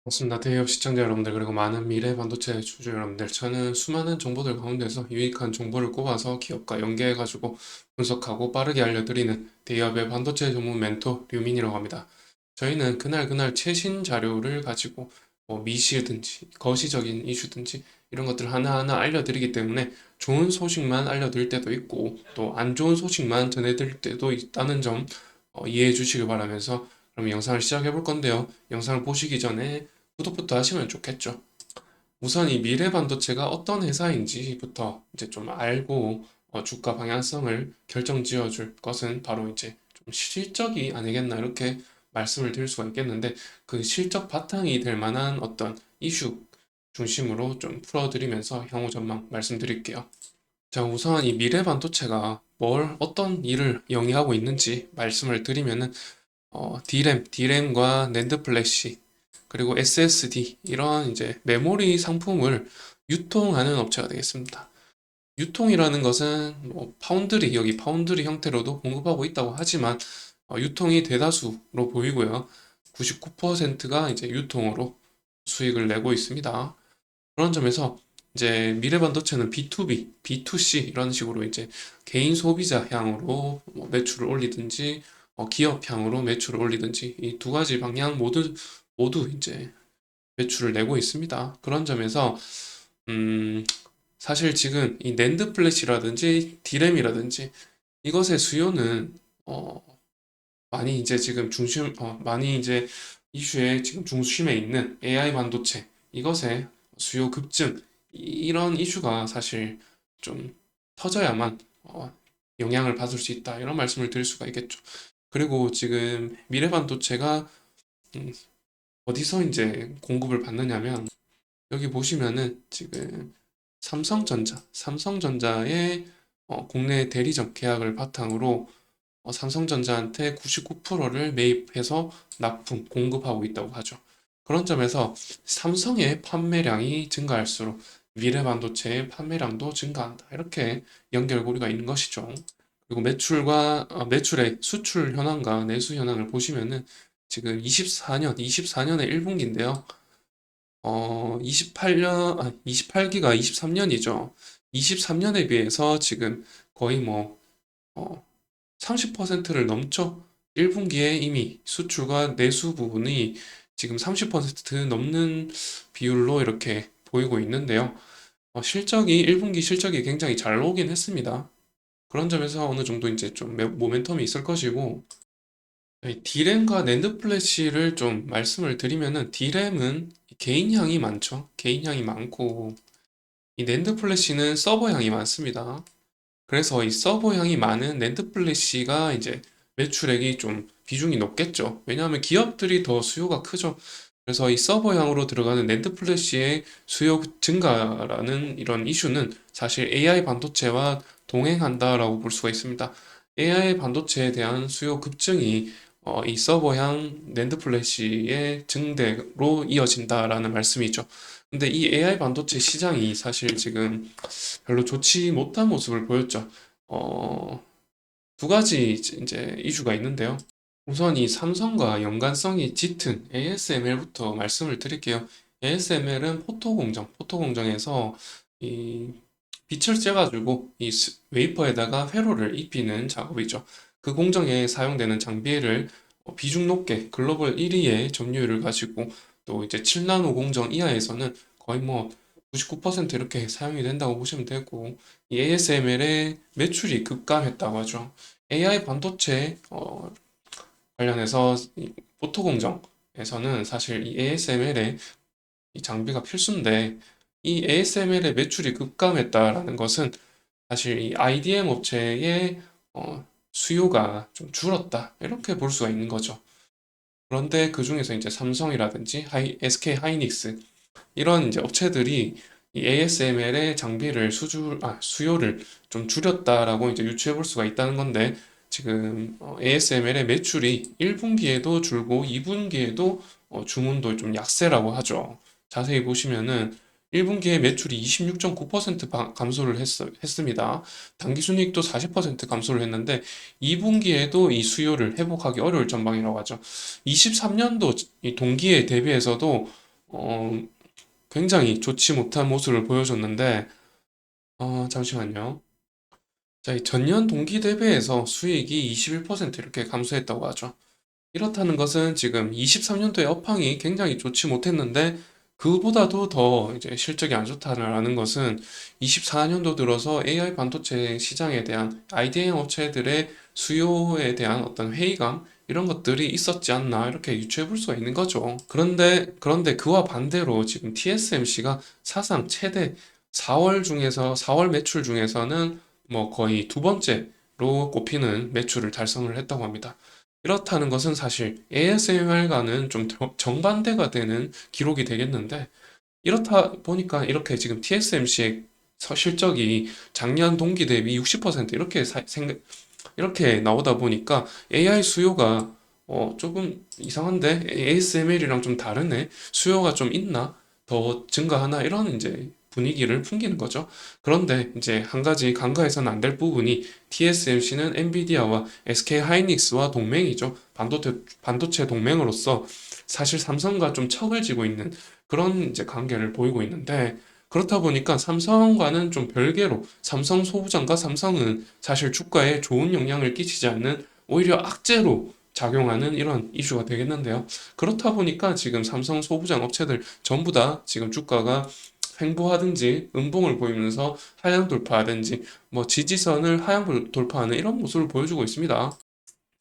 반갑습니다. 대기업 시청자 여러분들, 그리고 많은 미래 반도체 주주 여러분들. 저는 수많은 정보들 가운데서 유익한 정보를 꼽아서 기업과 연계해가지고 분석하고 빠르게 알려드리는 대기업의 반도체 전문 멘토 류민이라고 합니다. 저희는 그날 최신 자료를 가지고 미시든지 거시적인 이슈든지 이런 것들 하나하나 알려드리기 때문에 좋은 소식만 알려드릴 때도 있고 또 안 좋은 소식만 전해드릴 때도 있다는 점 이해해 주시길 바라면서, 그럼 영상을 시작해 볼 건데요. 영상을 보시기 전에 구독부터 하시면 좋겠죠. 우선 이 미래 반도체가 어떤 회사인지부터 이제 좀 알고 주가 방향성을 결정 지어줄 것은 바로 이제 좀 실적이 아니겠나 이렇게 말씀을 드릴 수가 있겠는데, 그 실적 바탕이 될 만한 어떤 이슈 중심으로 좀 풀어드리면서 향후 전망 말씀드릴게요. 자, 우선 이 미래 반도체가 어떤 일을 영위하고 있는지 말씀을 드리면은 D램과 낸드 플래시, 그리고 SSD, 이런 이제 메모리 상품을 유통하는 업체가 되겠습니다. 유통이라는 것은 여기 파운드리 형태로도 공급하고 있다고 하지만 유통이 대다수로 보이고요. 99%가 이제 유통으로 수익을 내고 있습니다. 그런 점에서 이제 미래 반도체는 B2B, B2C 이런 식으로 이제 개인 소비자 향으로 매출을 올리든지 기업 향으로 매출을 올리든지 이 두 가지 방향 모두 이제 매출을 내고 있습니다. 그런 점에서 음, 사실 지금 이 낸드 플래시라든지 D램이라든지 이것의 수요는 어, 많이 이제 이슈의 지금 중심에 있는 AI 반도체, 이것의 수요 급증, 이런 이슈가 사실 좀 터져야만 영향을 받을 수 있다, 이런 말씀을 드릴 수가 있겠죠. 그리고 지금 미래 반도체가 음, 어디서 이제 공급을 받느냐면, 여기 보시면은 지금 삼성전자의 국내 대리점 계약을 바탕으로 삼성전자한테 99%를 매입해서 공급하고 있다고 하죠. 그런 점에서 삼성의 판매량이 증가할수록 미래 반도체의 판매량도 증가한다, 이렇게 연결고리가 있는 것이죠. 그리고 매출의 수출 현황과 내수 현황을 보시면은 지금 24년의 1분기인데요. 28기가 23년이죠. 23년에 비해서 지금 거의 30%를 넘죠. 1분기에 이미 수출과 내수 부분이 지금 30% 넘는 비율로 이렇게 보이고 있는데요. 1분기 실적이 굉장히 잘 나오긴 했습니다. 그런 점에서 어느 정도 이제 좀 모멘텀이 있을 것이고, D램과 낸드 플래시를 좀 말씀을 드리면은, D램은 개인향이 많죠. 개인향이 많고, 이 낸드 플래시는 서버향이 많습니다. 그래서 이 서버향이 많은 낸드 플래시가 이제 매출액이 좀 비중이 높겠죠. 왜냐하면 기업들이 더 수요가 크죠. 그래서 이 서버향으로 들어가는 낸드 플래시의 수요 증가라는 이런 이슈는 사실 AI 반도체와 동행한다라고 볼 수가 있습니다. AI 반도체에 대한 수요 급증이 이 서버향 낸드 플래시의 증대로 이어진다라는 말씀이죠. 근데 이 AI 반도체 시장이 사실 지금 별로 좋지 못한 모습을 보였죠. 어, 두 가지 이제 이슈가 있는데요. 우선 이 삼성과 연관성이 짙은 ASML부터 말씀을 드릴게요. ASML은 포토공정에서 이 빛을 쬐가지고 이 웨이퍼에다가 회로를 입히는 작업이죠. 그 공정에 사용되는 장비를 비중 높게 글로벌 1위의 점유율을 가지고, 또 이제 7나노 공정 이하에서는 거의 99% 이렇게 사용이 된다고 보시면 되고, 이 ASML의 매출이 급감했다고 하죠. AI 반도체 관련해서 이 포토 공정에서는 사실 이 ASML의 이 장비가 필수인데, 이 ASML의 매출이 급감했다라는 것은 사실 이 IDM 업체의 수요가 좀 줄었다, 이렇게 볼 수가 있는 거죠. 그런데 그 중에서 이제 삼성이라든지 SK 하이닉스, 이런 이제 업체들이 이 ASML의 수요를 좀 줄였다라고 이제 유추해 볼 수가 있다는 건데, 지금 ASML의 매출이 1분기에도 줄고 2분기에도 주문도 좀 약세라고 하죠. 자세히 보시면은 1분기에 매출이 26.9% 감소를 했습니다. 당기순이익도 40% 감소를 했는데 2분기에도 이 수요를 회복하기 어려울 전망이라고 하죠. 23년도 이 동기에 대비해서도 어, 굉장히 좋지 못한 모습을 보여줬는데, 잠시만요. 자, 이 전년 동기 대비해서 수익이 21% 이렇게 감소했다고 하죠. 이렇다는 것은 지금 23년도에 업황이 굉장히 좋지 못했는데 그보다도 더 이제 실적이 안 좋다라는 것은 24년도 들어서 AI 반도체 시장에 대한 IDM 업체들의 수요에 대한 어떤 회의감 이런 것들이 있었지 않나 이렇게 유추해 볼 수가 있는 거죠. 그런데 그와 반대로 지금 TSMC가 사상 최대 4월 매출 중에서는 뭐 거의 두 번째로 꼽히는 매출을 달성을 했다고 합니다. 이렇다는 것은 사실 ASMR과는 좀 정반대가 되는 기록이 되겠는데, 이렇다 보니까 이렇게 지금 TSMC의 실적이 작년 동기 대비 60% 이렇게 나오다 보니까 AI 수요가 조금 이상한데 ASML이랑 좀 다르네. 수요가 좀 있나? 더 증가하나? 이런 이제 분위기를 풍기는 거죠. 그런데 이제 한 가지 간과해서는 안 될 부분이 TSMC는 엔비디아와 SK 하이닉스와 동맹이죠. 반도체 동맹으로서 사실 삼성과 좀 척을 지고 있는 그런 이제 관계를 보이고 있는데 그렇다 보니까 삼성과는 좀 별개로 삼성 소부장과 삼성은 사실 주가에 좋은 영향을 끼치지 않는 오히려 악재로 작용하는 이런 이슈가 되겠는데요. 그렇다 보니까 지금 삼성 소부장 업체들 전부 다 지금 주가가 횡보하든지 음봉을 보이면서 하향 돌파하든지 뭐 지지선을 하향 돌파하는 이런 모습을 보여주고 있습니다.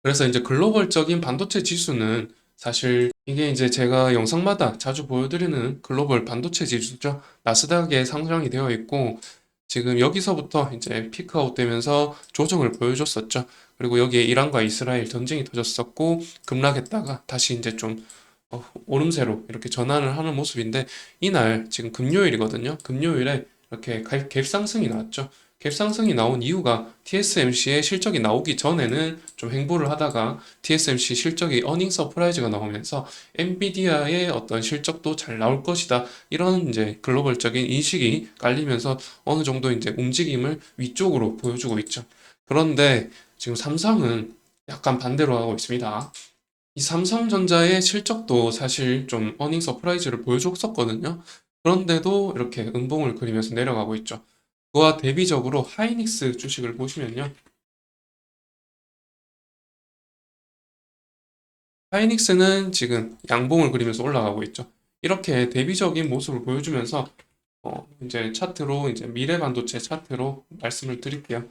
그래서 이제 글로벌적인 반도체 지수는 사실 이게 이제 제가 영상마다 자주 보여드리는 글로벌 반도체 지수죠. 나스닥에 상장이 되어 있고 지금 여기서부터 이제 피크아웃 되면서 조정을 보여줬었죠. 그리고 여기에 이란과 이스라엘 전쟁이 터졌었고 급락했다가 다시 이제 좀 오름세로 이렇게 전환을 하는 모습인데 이날 지금 금요일이거든요. 금요일에 이렇게 갭 상승이 나왔죠. 갭 상승이 나온 이유가 TSMC의 실적이 나오기 전에는 좀 횡보를 하다가 TSMC 실적이 어닝 서프라이즈가 나오면서 엔비디아의 어떤 실적도 잘 나올 것이다. 이런 이제 글로벌적인 인식이 깔리면서 어느 정도 이제 움직임을 위쪽으로 보여주고 있죠. 그런데 지금 삼성은 약간 반대로 하고 있습니다. 이 삼성전자의 실적도 사실 좀 어닝 서프라이즈를 보여줬었거든요. 그런데도 이렇게 음봉을 그리면서 내려가고 있죠. 그와 대비적으로 하이닉스 주식을 보시면요. 하이닉스는 지금 양봉을 그리면서 올라가고 있죠. 이렇게 대비적인 모습을 보여주면서 이제 차트로 이제 미래 반도체 차트로 말씀을 드릴게요.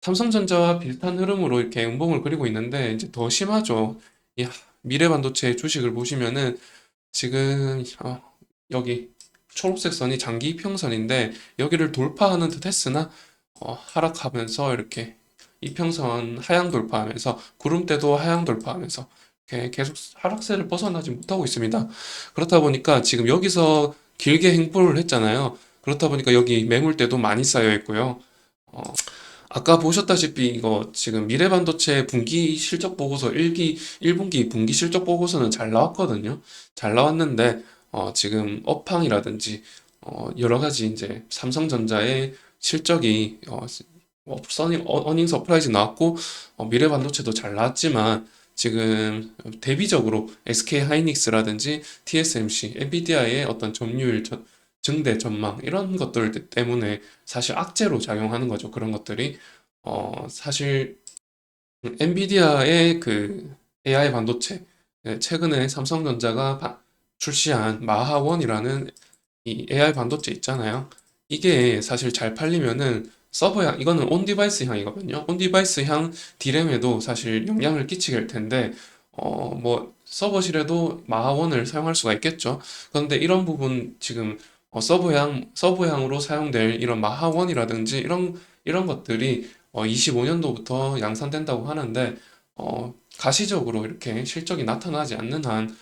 삼성전자와 비슷한 흐름으로 이렇게 음봉을 그리고 있는데 이제 더 심하죠. 이 미래 반도체 주식을 보시면은 지금 여기 초록색 선이 장기 이평선인데 여기를 돌파하는 듯 했으나 하락하면서 이렇게 이평선 하향 돌파하면서 구름대도 하향 돌파하면서 이렇게 계속 하락세를 벗어나지 못하고 있습니다. 그렇다 보니까 지금 여기서 길게 행보를 했잖아요. 그렇다 보니까 여기 매물대도 많이 쌓여 있고요. 어, 아까 보셨다시피 이거 지금 미래반도체 분기 실적 보고서 1분기 분기 실적 보고서는 잘 나왔거든요. 잘 나왔는데 지금 업황이라든지 여러 가지 이제 삼성전자의 실적이 어닝 서프라이즈 나왔고 미래반도체도 잘 나왔지만 지금 대비적으로 SK 하이닉스라든지 TSMC, 엔비디아의 어떤 점유율 증대 전망 이런 것들 때문에 사실 악재로 작용하는 거죠. 그런 것들이 사실 엔비디아의 그 AI 반도체 최근에 삼성전자가 출시한 마하원이라는 이 AI 반도체 있잖아요. 이게 사실 잘 팔리면은 서버향 이거는 온 디바이스 향이거든요. 온 디바이스 향 D램에도 사실 영향을 끼치게 될 텐데 뭐 서버실에도 마하원을 사용할 수가 있겠죠. 그런데 이런 부분 지금 서버향으로 사용될 이런 마하원이라든지 이런 것들이 25년도부터 양산된다고 하는데 가시적으로 이렇게 실적이 나타나지 않는 한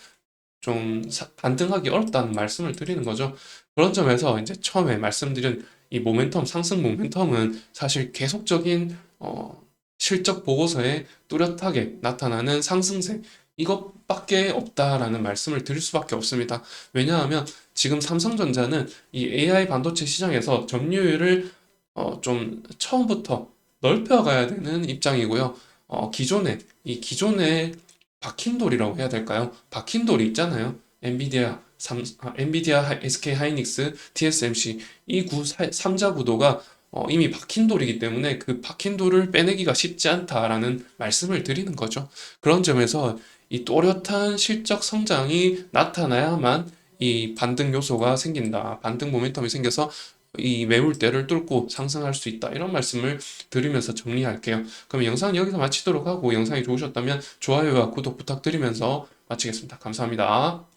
좀 반등하기 어렵다는 말씀을 드리는 거죠. 그런 점에서 이제 처음에 말씀드린 이 상승 모멘텀은 사실 계속적인 실적 보고서에 뚜렷하게 나타나는 상승세 이것밖에 없다라는 말씀을 드릴 수밖에 없습니다. 왜냐하면 지금 삼성전자는 이 AI 반도체 시장에서 점유율을 좀 처음부터 넓혀가야 되는 입장이고요. 기존에 박힌 돌이라고 해야 될까요? 박힌 돌이 있잖아요. 엔비디아 엔비디아, SK 하이닉스, TSMC 이 3자 구도가 이미 박힌 돌이기 때문에 그 박힌 돌을 빼내기가 쉽지 않다라는 말씀을 드리는 거죠. 그런 점에서 이 또렷한 실적 성장이 나타나야만 이 반등 요소가 생긴다. 반등 모멘텀이 생겨서 이 매물대를 뚫고 상승할 수 있다. 이런 말씀을 드리면서 정리할게요. 그럼 영상 여기서 마치도록 하고 영상이 좋으셨다면 좋아요와 구독 부탁드리면서 마치겠습니다. 감사합니다.